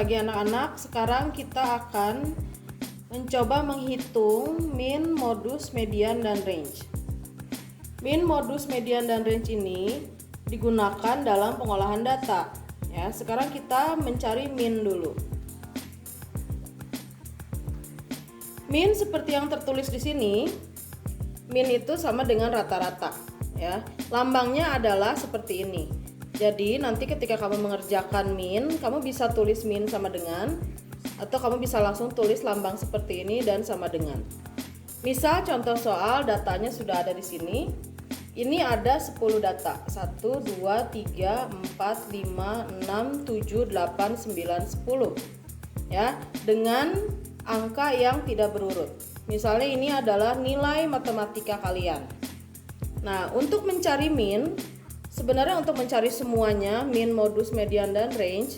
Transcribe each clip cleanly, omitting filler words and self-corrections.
pagi anak-anak. Sekarang kita akan mencoba menghitung min, modus, median, dan range. Min, modus, median, dan range ini digunakan dalam pengolahan data. Ya, sekarang kita mencari min dulu. Min seperti yang tertulis di sini. Min itu sama dengan rata-rata. Ya, lambangnya adalah seperti ini. Jadi nanti ketika kamu mengerjakan min, kamu bisa tulis min sama dengan, atau kamu bisa langsung tulis lambang seperti ini dan sama dengan. Misal contoh soal datanya sudah ada di sini. Ini ada 10 data. 1, 2, 3, 4, 5, 6, 7, 8, 9, 10. Ya, dengan angka yang tidak berurut. Misalnya ini adalah nilai matematika kalian. Nah, untuk mencari min, sebenarnya untuk mencari semuanya, min, modus, median, dan range,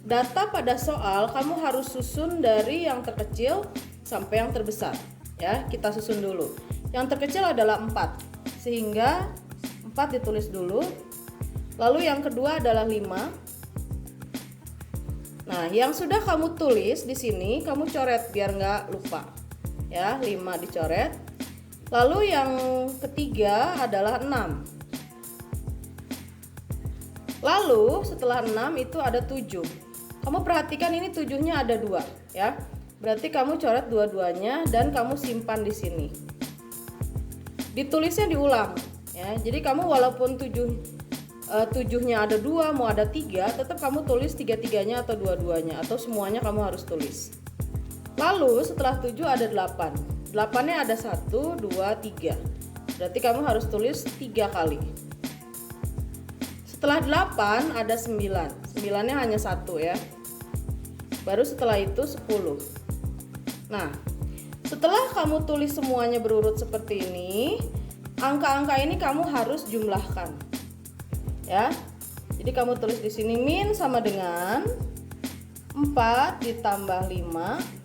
data pada soal kamu harus susun dari yang terkecil sampai yang terbesar. Ya, kita susun dulu. Yang terkecil adalah 4, sehingga 4 ditulis dulu. Lalu yang kedua adalah 5. Nah, yang sudah kamu tulis di sini kamu coret biar nggak lupa. Ya, 5 dicoret. Lalu yang ketiga adalah 6. Lalu setelah 6 itu ada 7. Kamu perhatikan ini 7-nya ada 2, ya. Berarti kamu coret dua-duanya dan kamu simpan di sini. Ditulisnya diulang, ya. Jadi kamu walaupun 7-nya ada 2, mau ada 3, tetap kamu tulis 3-3-nya atau 2-2-nya atau semuanya kamu harus tulis. Lalu setelah 7 ada 8. 8-nya ada 1, 2, 3. Berarti kamu harus tulis 3 kali. Setelah 8 ada 9. 9-nya hanya 1 ya. Baru setelah itu 10. Nah, setelah kamu tulis semuanya berurut seperti ini, angka-angka ini kamu harus jumlahkan. Ya. Jadi kamu tulis di sini min sama dengan 4 ditambah 5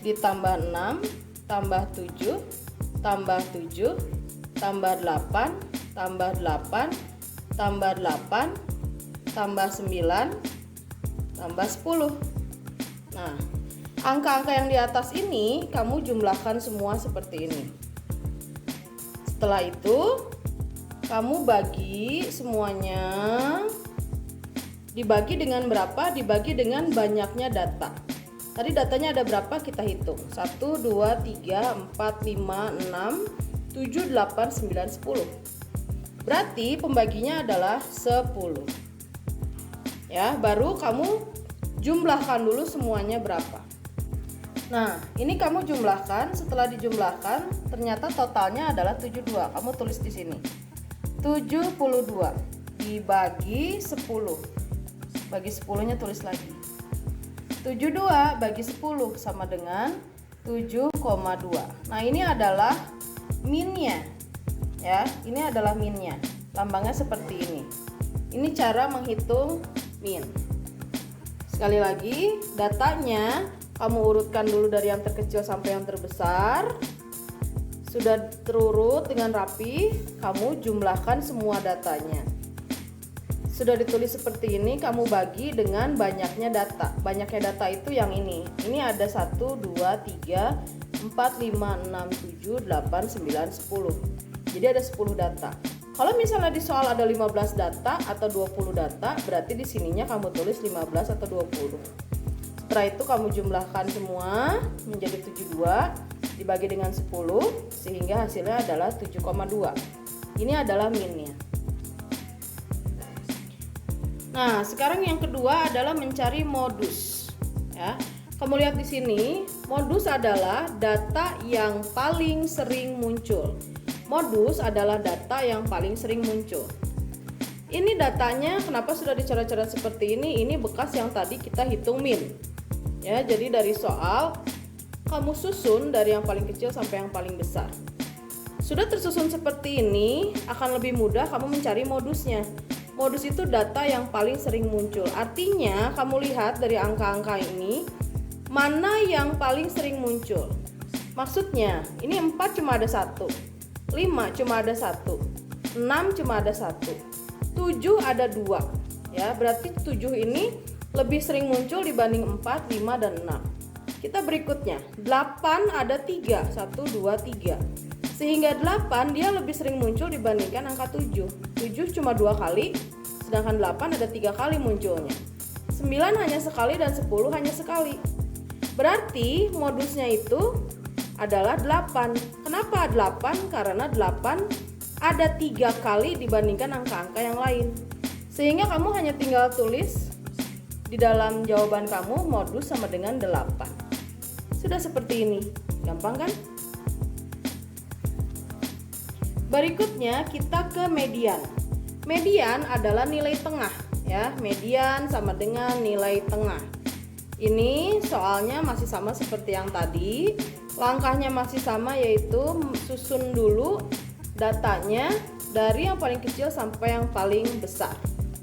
ditambah 6 tambah 7 tambah 7 tambah 8 tambah 8 tambah 8 tambah 9 tambah 10. Nah, angka-angka yang di atas ini kamu jumlahkan semua seperti ini. Setelah itu kamu bagi semuanya. Dibagi dengan berapa? Dibagi dengan banyaknya data. Tadi datanya ada berapa? Kita hitung. 1, 2, 3, 4, 5, 6, 7, 8, 9, 10. Berarti pembaginya adalah 10. Ya, baru kamu jumlahkan dulu semuanya berapa. Nah, ini kamu jumlahkan. Setelah dijumlahkan, ternyata totalnya adalah 72. Kamu tulis di sini. 72 dibagi 10. Bagi 10-nya tulis lagi. 72 bagi 10 sama dengan 7,2. Nah, ini adalah minnya. Ya, ini adalah minnya. Lambangnya seperti ini. Ini cara menghitung min. Sekali lagi, datanya kamu urutkan dulu dari yang terkecil sampai yang terbesar. Sudah terurut dengan rapi, kamu jumlahkan semua datanya. Sudah ditulis seperti ini, kamu bagi dengan banyaknya data. Banyaknya data itu yang ini. Ini ada 1, 2, 3, 4, 5, 6, 7, 8, 9, 10. Jadi ada 10 data. Kalau misalnya di soal ada 15 data atau 20 data, berarti di sininya kamu tulis 15 atau 20. Setelah itu kamu jumlahkan semua menjadi 72 dibagi dengan 10 sehingga hasilnya adalah 7,2. Ini adalah minnya. Nah, sekarang yang kedua adalah mencari modus. Ya, kamu lihat di sini, modus adalah data yang paling sering muncul. Modus adalah data yang paling sering muncul. Ini datanya kenapa sudah dicoret-coret seperti ini? Ini bekas yang tadi kita hitung min. Ya, jadi dari soal kamu susun dari yang paling kecil sampai yang paling besar. Sudah tersusun seperti ini, akan lebih mudah kamu mencari modusnya. Modus itu data yang paling sering muncul. Artinya, kamu lihat dari angka-angka ini, mana yang paling sering muncul. Maksudnya, ini 4 cuma ada 1, 5 cuma ada 1, 6 cuma ada 1, 7 ada 2. Ya, berarti 7 ini lebih sering muncul dibanding 4, 5, dan 6. Kita berikutnya, 8 ada 3, 1, 2, 3. Sehingga 8 dia lebih sering muncul dibandingkan angka 7. 7 cuma 2 kali, sedangkan 8 ada 3 kali munculnya. 9 hanya sekali dan 10 hanya sekali. Berarti modusnya itu adalah 8. Kenapa 8? Karena 8 ada 3 kali dibandingkan angka-angka yang lain. Sehingga kamu hanya tinggal tulis di dalam jawaban kamu modus sama dengan 8. Sudah seperti ini. Gampang kan? Berikutnya kita ke median. Median adalah nilai tengah ya. Median sama dengan nilai tengah. Ini soalnya masih sama seperti yang tadi. Langkahnya masih sama, yaitu susun dulu datanya dari yang paling kecil sampai yang paling besar.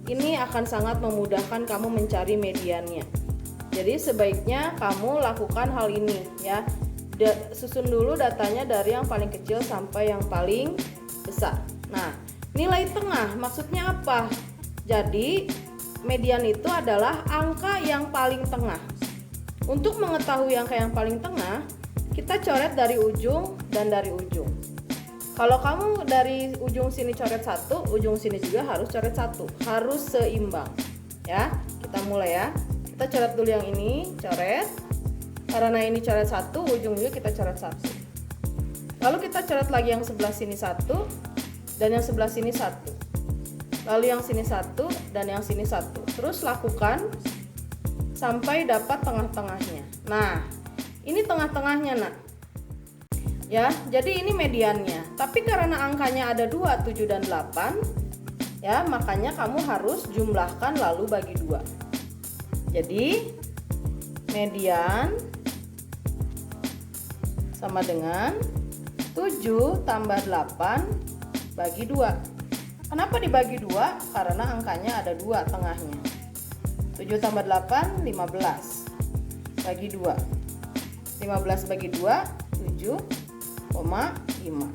Ini akan sangat memudahkan kamu mencari mediannya. Jadi sebaiknya kamu lakukan hal ini ya. Susun dulu datanya dari yang paling kecil sampai yang paling besar. Nah, nilai tengah maksudnya apa? Jadi median itu adalah angka yang paling tengah. Untuk mengetahui angka yang paling tengah, kita coret dari ujung dan dari ujung. Kalau kamu dari ujung sini coret 1, ujung sini juga harus coret 1. Harus seimbang. Ya, kita mulai ya. Kita coret dulu yang ini, coret. Karena ini coret 1, ujung juga kita coret 1. Lalu kita coret lagi yang sebelah sini 1 dan yang sebelah sini 1. Lalu yang sini 1 dan yang sini 1. Terus lakukan sampai dapat tengah-tengahnya. Nah, ini tengah-tengahnya, Nak. Ya, jadi ini mediannya. Tapi karena angkanya ada 2, 7 dan 8, ya, makanya kamu harus jumlahkan lalu bagi 2. Jadi median sama dengan 7 tambah 8 bagi 2. Kenapa dibagi 2? Karena angkanya ada 2 tengahnya. 7 tambah 8, 15 bagi 2. 15 bagi 2, 7,5.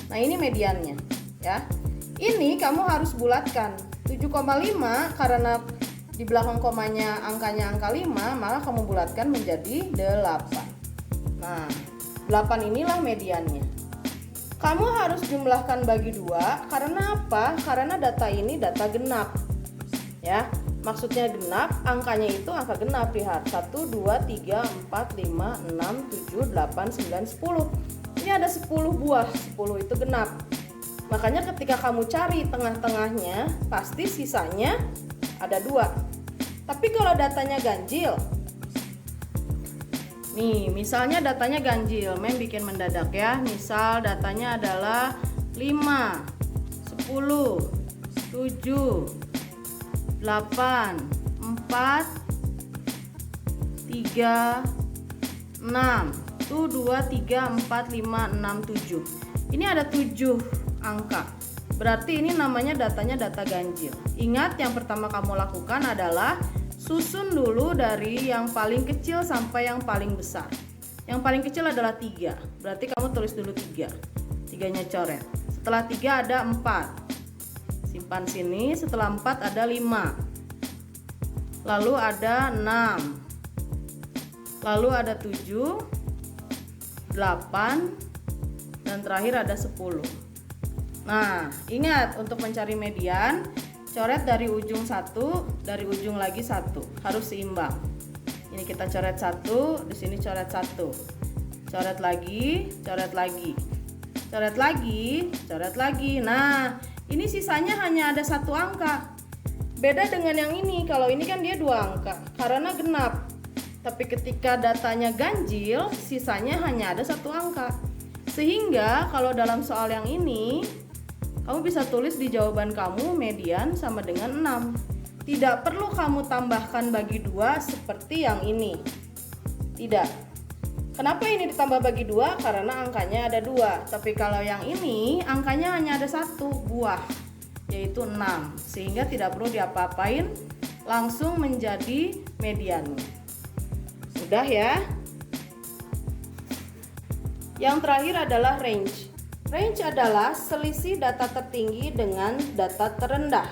Nah, ini mediannya ya. Ini kamu harus bulatkan. 7,5 karena di belakang komanya angkanya angka 5, maka kamu bulatkan menjadi 8. Nah, 8 inilah mediannya. Kamu harus jumlahkan bagi 2 karena apa? Karena data ini data genap. Ya, maksudnya genap, angkanya itu angka genap. Lihat, 1, 2, 3, 4, 5, 6, 7, 8, 9, 10. Ini ada 10 buah, 10 itu genap. Makanya ketika kamu cari tengah-tengahnya, pasti sisanya ada 2. Tapi kalau datanya ganjil, nih, misalnya datanya ganjil, Mem bikin mendadak ya. Misal datanya adalah 5, 10, 7, 8, 4, 3, 6. Tuh 2, 3, 4, 5, 6, 7. Ini ada 7 angka. Berarti ini namanya datanya data ganjil. Ingat, yang pertama kamu lakukan adalah susun dulu dari yang paling kecil sampai yang paling besar. Yang paling kecil adalah 3. Berarti kamu tulis dulu 3. 3-nya coret. Setelah 3 ada 4. Simpan sini. Setelah 4 ada 5. Lalu ada 6. Lalu ada 7, 8, dan terakhir ada 10. Nah, ingat untuk mencari median, coret dari ujung 1, dari ujung lagi 1, harus seimbang. Ini kita coret 1, di sini coret 1. Coret lagi, coret lagi. Coret lagi, coret lagi. Nah, ini sisanya hanya ada 1 angka. Beda dengan yang ini, kalau ini kan dia 2 angka karena genap. Tapi ketika datanya ganjil, sisanya hanya ada 1 angka. Sehingga kalau dalam soal yang ini, kamu bisa tulis di jawaban kamu median sama dengan 6. Tidak perlu kamu tambahkan bagi 2 seperti yang ini. Tidak. Kenapa ini ditambah bagi 2? Karena angkanya ada 2. Tapi kalau yang ini, angkanya hanya ada 1 buah, yaitu 6. Sehingga tidak perlu diapa-apain, langsung menjadi mediannya. Sudah ya? Yang terakhir adalah range. Range adalah selisih data tertinggi dengan data terendah.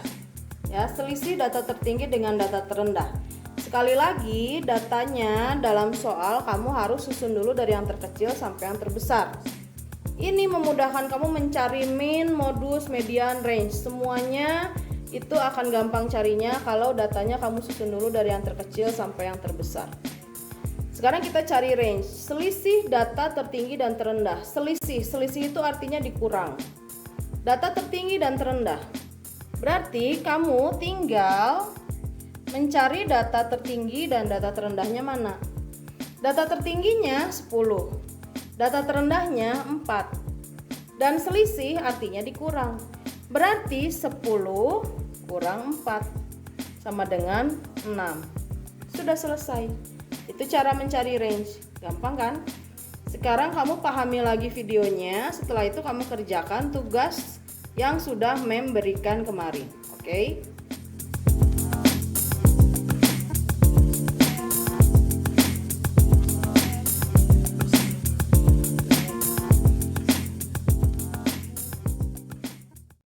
Ya, selisih data tertinggi dengan data terendah. Sekali lagi, datanya dalam soal kamu harus susun dulu dari yang terkecil sampai yang terbesar. Ini memudahkan kamu mencari min, modus, median, range. Semuanya itu akan gampang carinya kalau datanya kamu susun dulu dari yang terkecil sampai yang terbesar. Sekarang kita cari range. Selisih data tertinggi dan terendah. Selisih itu artinya dikurang. Data tertinggi dan terendah. Berarti kamu tinggal mencari data tertinggi dan data terendahnya mana. Data tertingginya 10, data terendahnya 4. Dan selisih artinya dikurang. Berarti 10 kurang 4 sama dengan 6. Sudah selesai. Itu cara mencari range. Gampang kan? Sekarang kamu pahami lagi videonya. Setelah itu kamu kerjakan tugas yang sudah Mem berikan kemarin. Oke?